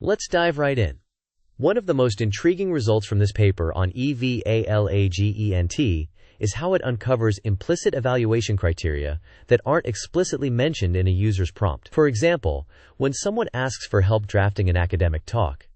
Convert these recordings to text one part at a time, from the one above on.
Let's dive right in. One of the most intriguing results from this paper on EvalAgent is how it uncovers implicit evaluation criteria that aren't explicitly mentioned in a user's prompt. For example, when someone asks for help drafting an academic talk,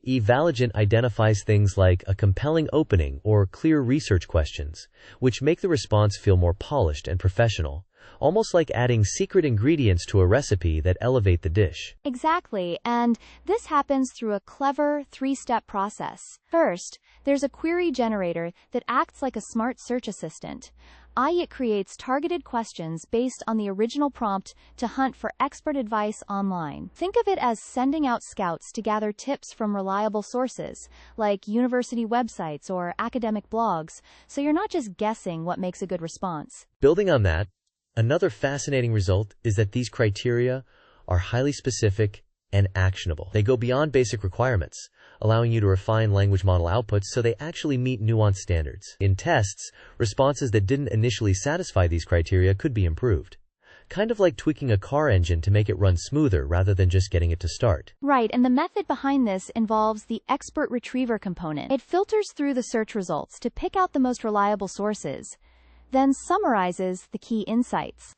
EvalAgent identifies things like a compelling opening or clear research questions, which make the response feel more polished and professional, almost like adding secret ingredients to a recipe that elevate the dish. Exactly, and this happens through a clever three-step process. First, there's a query generator that acts like a smart search assistant. It creates targeted questions based on the original prompt to hunt for expert advice online. Think of it as sending out scouts to gather tips from reliable sources, like university websites or academic blogs, so you're not just guessing what makes a good response. Building on that, another fascinating result is that these criteria are highly specific and actionable. They go beyond basic requirements, allowing you to refine language model outputs so they actually meet nuanced standards. In tests, responses that didn't initially satisfy these criteria could be improved. Kind of like tweaking a car engine to make it run smoother rather than just getting it to start. Right, and the method behind this involves the expert retriever component. It filters through the search results to pick out the most reliable sources, then summarizes the key insights.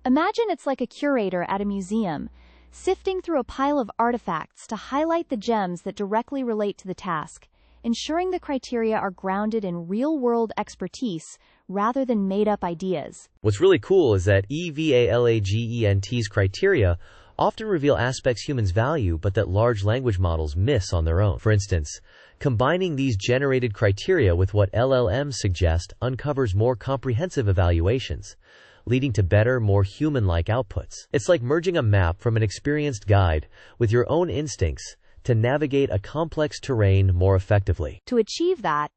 Imagine it's like a curator at a museum, sifting through a pile of artifacts to highlight the gems that directly relate to the task, ensuring the criteria are grounded in real-world expertise rather than made-up ideas. What's really cool is that EvalAgent's criteria often reveal aspects humans value but that large language models miss on their own. For instance, combining these generated criteria with what LLMs suggest uncovers more comprehensive evaluations, leading to better, more human-like outputs. It's like merging a map from an experienced guide with your own instincts to navigate a complex terrain more effectively. To achieve that,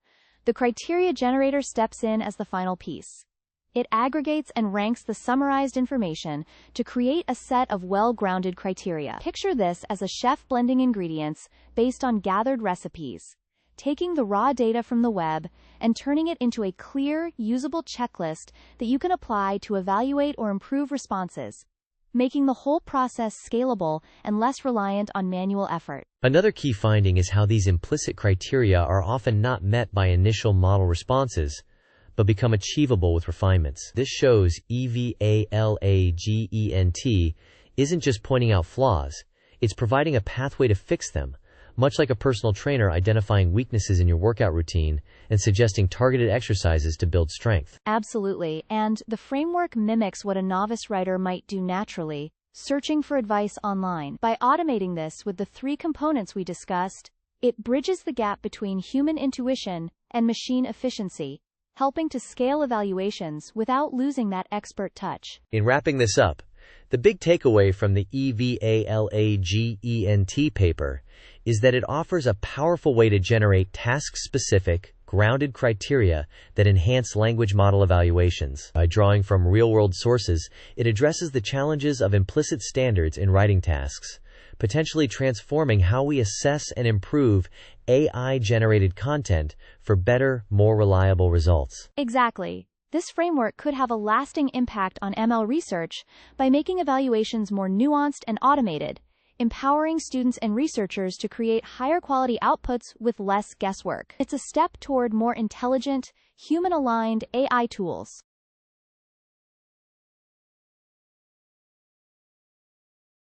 the criteria generator steps in as the final piece. It aggregates and ranks the summarized information to create a set of well-grounded criteria. Picture this as a chef blending ingredients based on gathered recipes, taking the raw data from the web and turning it into a clear, usable checklist that you can apply to evaluate or improve responses, making the whole process scalable and less reliant on manual effort. Another key finding is how these implicit criteria are often not met by initial model responses, but become achievable with refinements. This shows EvalAgent isn't just pointing out flaws, it's providing a pathway to fix them, much like a personal trainer identifying weaknesses in your workout routine and suggesting targeted exercises to build strength. Absolutely, and the framework mimics what a novice writer might do naturally, searching for advice online. By automating this with the three components we discussed, it bridges the gap between human intuition and machine efficiency, helping to scale evaluations without losing that expert touch. In wrapping this up, the big takeaway from the EvalAgent paper is that it offers a powerful way to generate task-specific, grounded criteria that enhance language model evaluations. By drawing from real-world sources, it addresses the challenges of implicit standards in writing tasks, potentially transforming how we assess and improve AI-generated content for better, more reliable results. Exactly. This framework could have a lasting impact on ML research by making evaluations more nuanced and automated, empowering students and researchers to create higher quality outputs with less guesswork. It's a step toward more intelligent, human-aligned AI tools.